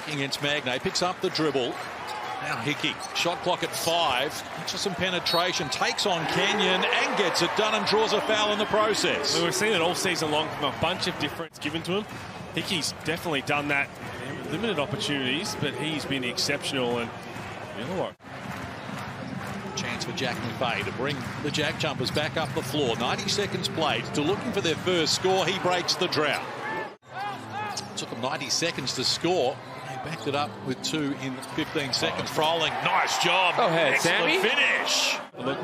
working against Magnay, picks up the dribble. Now Hickey, shot clock at 5. Just some penetration, takes on Kenyon and gets it done and draws a foul in the process. Well, we've seen it all season long from a bunch of difference given to him. Hickey's definitely done that. Limited opportunities, but he's been exceptional. And you know what? Chance for Jack McVeigh to bring the JackJumpers back up the floor. 90 seconds played. Still looking for their first score. He breaks the drought. Took them 90 seconds to score. They backed it up with 2 in 15 seconds. Froling, nice job. Go ahead, excellent Sammy. Finish. Look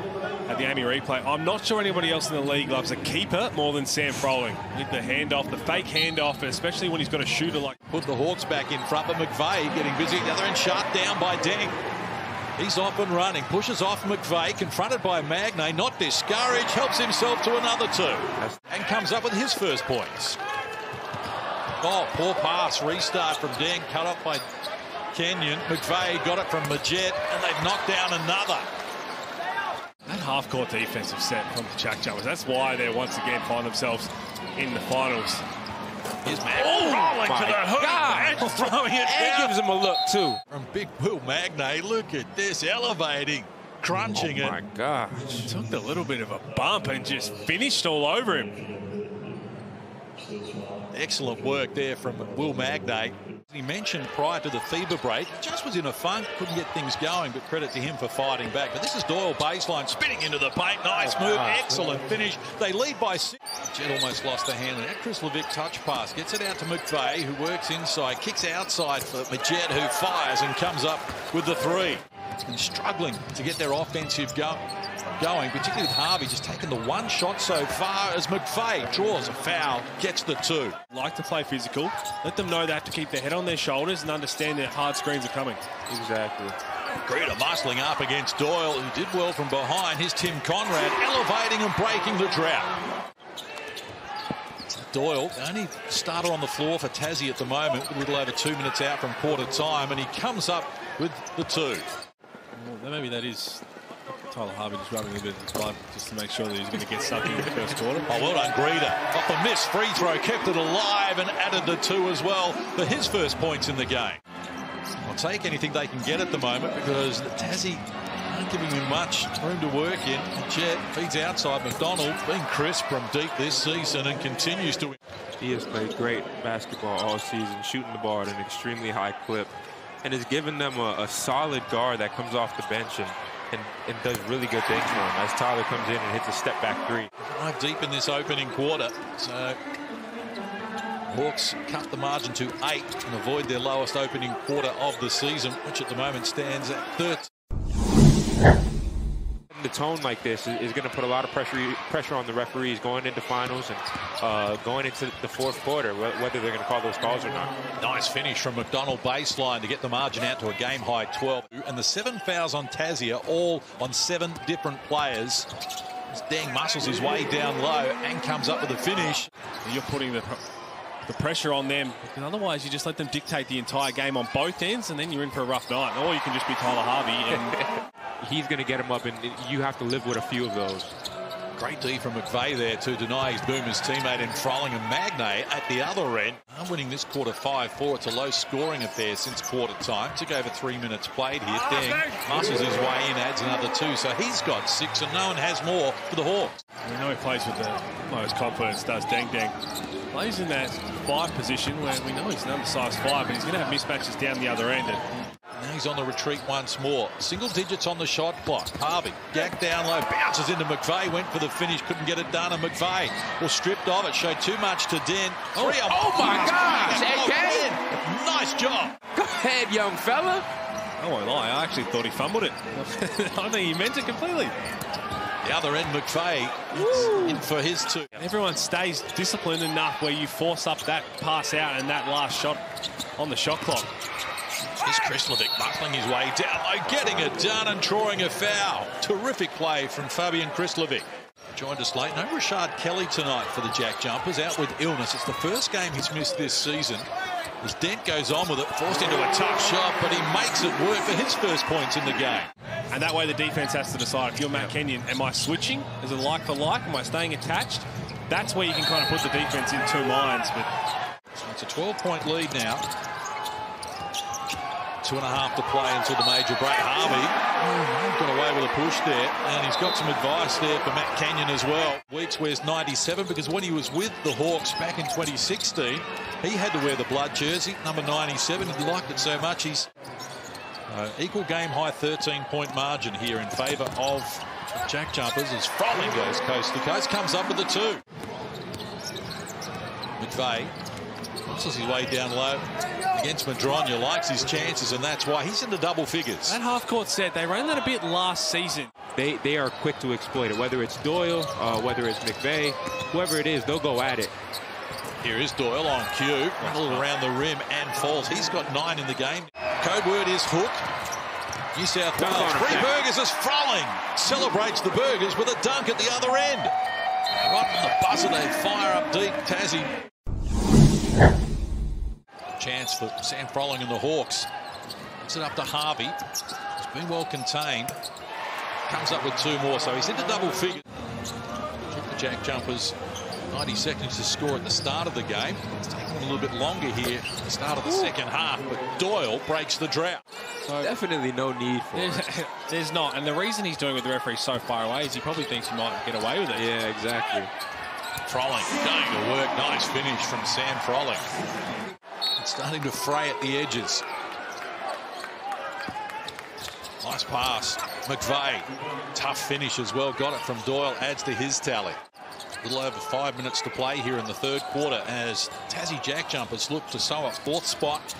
at the Amy replay. I'm not sure anybody else in the league loves a keeper more than Sam Froling. With the handoff, the fake handoff, and especially when he's got a shooter like... Put the Hawks back in front, but McVeigh getting busy. The other end shut down by Deng. He's off and running, pushes off McVeigh, confronted by Magnay, not discouraged, helps himself to another 2. And comes up with his first points. Oh, poor pass, restart from Deng, cut off by Kenyon. McVeigh got it from Majet, and they've knocked down another. That half-court defensive set from the JackJumpers. That's why they once again find themselves in the finals. Here's Magnay rolling to the hoop and throwing it down. And gives him a look, too. From Big Will Magnay, look at this, elevating, crunching it. Oh, my gosh. He took a little bit of a bump and just finished all over him. Excellent work there from Will Magnay. He mentioned prior to the FIBA break, just was in a funk, couldn't get things going, but credit to him for fighting back. But this is Doyle baseline, spinning into the paint. Nice move, excellent finish. They lead by 6. Jet almost lost the hand. And that Chris Levick touch pass gets it out to McVeigh, who works inside, kicks outside for Majet, who fires and comes up with the 3. And struggling to get their offensive going, particularly with Harvey just taking the 1 shot so far as McVeigh draws a foul, gets the 2. Like to play physical. Let them know they have to keep their head on their shoulders and understand that hard screens are coming. Exactly. Greta muscling up against Doyle, who did well from behind. Here's Tim Conrad elevating and breaking the drought. Doyle, the only starter on the floor for Tassie at the moment, a little over 2 minutes out from quarter time, and he comes up with the 2. Well, maybe that is Tyler Harvey just rubbing a bit of his blood just to make sure that he's going to get something in the first quarter. Oh, well done, Greta. Off a missed free throw, kept it alive and added the 2 as well for his first points in the game. I'll take anything they can get at the moment because the Tassie aren't giving him much room to work in. Jet feeds outside. McDonald being crisp from deep this season and continues to... He has played great basketball all season, shooting the ball at an extremely high clip, and has given them a solid guard that comes off the bench and does really good things for him as Tyler comes in and hits a step-back 3. Right deep in this opening quarter. So Hawks cut the margin to 8 and avoid their lowest opening quarter of the season, which at the moment stands at 13. The tone like this is going to put a lot of pressure on the referees going into finals and going into the fourth quarter, whether they're going to call those calls or not. Nice finish from McDonald baseline to get the margin out to a game-high 12. And the 7 fouls on Tassie are all on 7 different players. As Deng muscles his way down low and comes up with a finish. You're putting the pressure on them, because otherwise you just let them dictate the entire game on both ends, and then you're in for a rough night. Or you can just be Tyler Harvey. And he's going to get him up, and you have to live with a few of those. Great D from McVeigh there to deny his Boomers teammate in Froling and Magnay at the other end. I'm winning this quarter 5-4. It's a low-scoring affair since quarter time. Took over 3 minutes played here. Deng muscles his way in, adds another 2. So he's got 6, and no one has more for the Hawks. We know he plays with the most confidence, does Deng. Plays in that 5 position where we know he's an undersized 5, but he's going to have mismatches down the other end. Now he's on the retreat once more. Single digits on the shot clock. Harvey, Jack down low, bounces into McVeigh, went for the finish, couldn't get it done, and McVeigh was stripped of it. Showed too much to Den. Oh my gosh, AK! Nice job. Go ahead, young fella. I won't lie, I actually thought he fumbled it. I think he meant it completely. The other end, McVeigh in for his 2. Everyone stays disciplined enough where you force up that pass out and that last shot on the shot clock. Here's Chris Levick muscling his way down low, getting it done and drawing a foul. Terrific play from Fabian Chris Levick. Joined us late. No Rashard Kelly tonight for the JackJumpers, out with illness. It's the first game he's missed this season. As Dent goes on with it, forced into a tough shot, but he makes it work for his first points in the game. And that way the defense has to decide, if you're Matt Kenyon, am I switching? Is it like for like? Am I staying attached? That's where you can kind of put the defense in 2 minds. But so it's a 12-point lead now. 2.5 to play until the major break. Harvey got away with a push there, and he's got some advice there for Matt Kenyon as well. Weeks wears 97 because when he was with the Hawks back in 2016, he had to wear the blood jersey, number 97. He liked it so much. He's equal game high 13-point margin here in favour of JackJumpers as Froling goes coast to coast, comes up with the 2. McVeigh pushes his way down low against Madronya, likes his chances, and that's why he's in the double figures. That half-court set, they ran that a bit last season. They are quick to exploit it, whether it's Doyle, whether it's McVeigh, whoever it is, they'll go at it. Here is Doyle on cue, a little around the rim and falls. He's got 9 in the game. Code word is hook. New South Wales, 3 burgers as Froling celebrates the burgers with a dunk at the other end. Right on the buzzer, they fire up deep. Tassie. Chance for Sam Froling and the Hawks. Puts it up to Harvey. He's been well contained. Comes up with 2 more, so he's into double figures. Took the JackJumpers 90 seconds to score at the start of the game. It's taking a little bit longer here at the start of the second half, but Doyle breaks the drought. So definitely no need for it. There's not, and the reason he's doing it with the referee so far away is he probably thinks he might get away with it. Yeah, exactly. Froling going to work. Nice finish from Sam Froling. It's starting to fray at the edges. Nice pass. McVeigh. Tough finish as well. Got it from Doyle. Adds to his tally. A little over 5 minutes to play here in the third quarter as Tassie JackJumpers look to sew up 4th spot.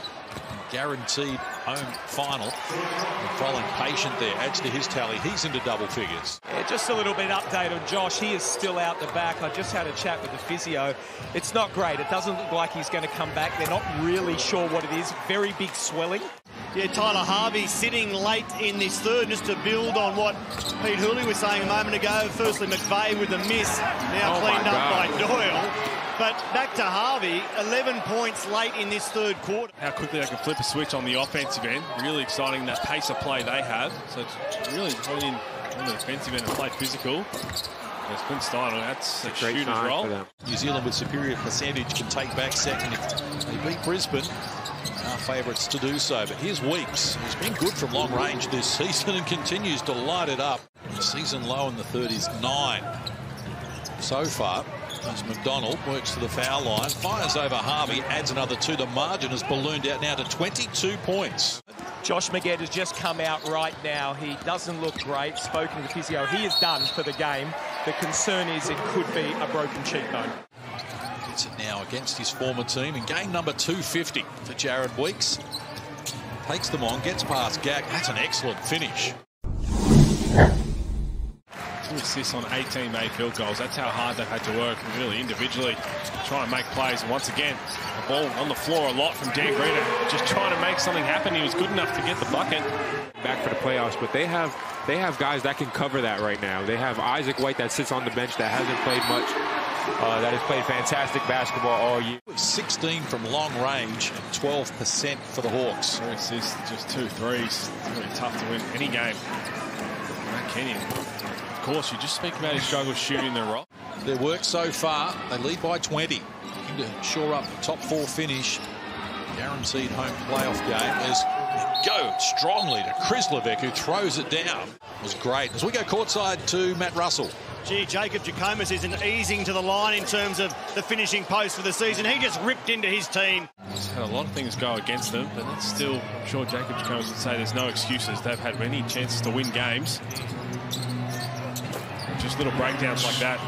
Guaranteed home final. And Froling patient there. Adds to his tally. He's into double figures. Yeah, just a little bit update on Josh. He is still out the back. I just had a chat with the physio. It's not great. It doesn't look like he's going to come back. They're not really sure what it is. Very big swelling. Yeah, Tyler Harvey sitting late in this third, just to build on what Pete Hooley was saying a moment ago. Firstly, McVeigh with a miss, now cleaned up by Doyle. But back to Harvey, 11 points late in this third quarter. How quickly they can flip a switch on the offensive end. Really exciting, that pace of play they have. So it's really put in on the defensive end and play physical. It's Clint Steiner, that's a great shooter's role. for them. New Zealand with superior percentage can take back second if they beat Brisbane. Our favourites to do so, but here's Weeks. He's been good from long range this season and continues to light it up. The season low in the third is 9 so far. As McDonald works to the foul line, fires over Harvey, adds another 2. The margin has ballooned out now to 22 points. Josh Magette has just come out right now. He doesn't look great. Spoken to the physio. He is done for the game. The concern is it could be a broken cheekbone. Gets it now against his former team in game number 250 for Jared Weeks. Takes them on, gets past Gag. That's an excellent finish. 2 assists on 18 made field goals. That's how hard they've had to work, really individually, try and make plays. And once again, the ball on the floor a lot from Dan Greener, just trying to make something happen. He was good enough to get the bucket. Back for the playoffs, but they have guys that can cover that right now. They have Isaac White that sits on the bench that hasn't played much, that has played fantastic basketball all year. 16 from long range and 12% for the Hawks. 3 assists, just 2 threes. It's really tough to win any game. Matt Kenyon. Of course, you just speak about his struggles shooting the rock. Their work so far, they lead by 20. Looking to shore up the top 4 finish. Guaranteed home playoff game as they go strongly to Krislovic, who throws it down. It was great. As we go courtside to Matt Russell. Gee, Jacob JackJumpers isn't easing to the line in terms of the finishing post for the season. He just ripped into his team. He's had a lot of things go against them, but that's still, I'm sure Jacob JackJumpers would say there's no excuses. They've had many chances to win games. Just little breakdowns like that.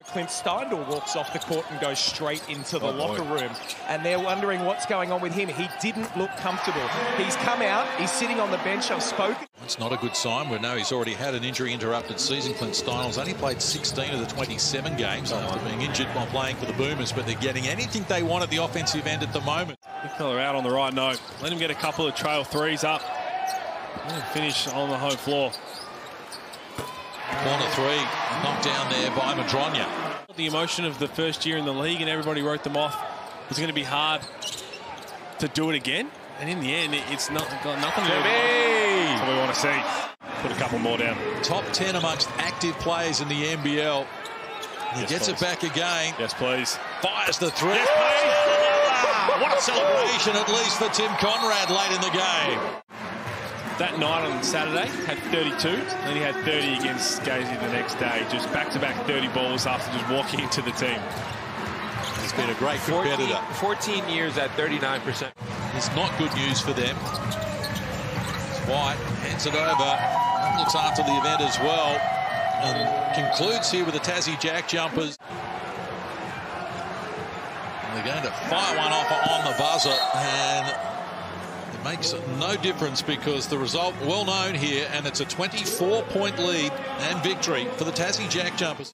Clint Steindl walks off the court and goes straight into the locker room. And they're wondering what's going on with him. He didn't look comfortable. He's come out. He's sitting on the bench. I've spoken. That's not a good sign. We know he's already had an injury-interrupted season. Clint Steindl's only played 16 of the 27 games after being injured while playing for the Boomers, but they're getting anything they want at the offensive end at the moment. Big fella out on the right note. Let him get a couple of trail threes up. And finish on the home floor. Corner 3, knocked down there by Madronya. The emotion of the first year in the league, and everybody wrote them off. It was going to be hard to do it again, and in the end, it's not got nothing to do with it. That's what we want to see. Put a couple more down. Top 10 amongst active players in the NBL. He gets it back again. Yes, please. Fires the 3. Yes, please. Wow, what a celebration, at least for Tim Conrad late in the game. That night on Saturday, had 32, and he had 30 against Gazy the next day. Just back-to-back 30 balls after just walking into the team. He's been a great competitor. 14 years at 39%. It's not good news for them. White hands it over, looks after the event as well, and concludes here with the Tassie JackJumpers. And they're going to fire one off on the buzzer, and it makes no difference because the result well known here, and it's a 24-point lead and victory for the Tassie JackJumpers.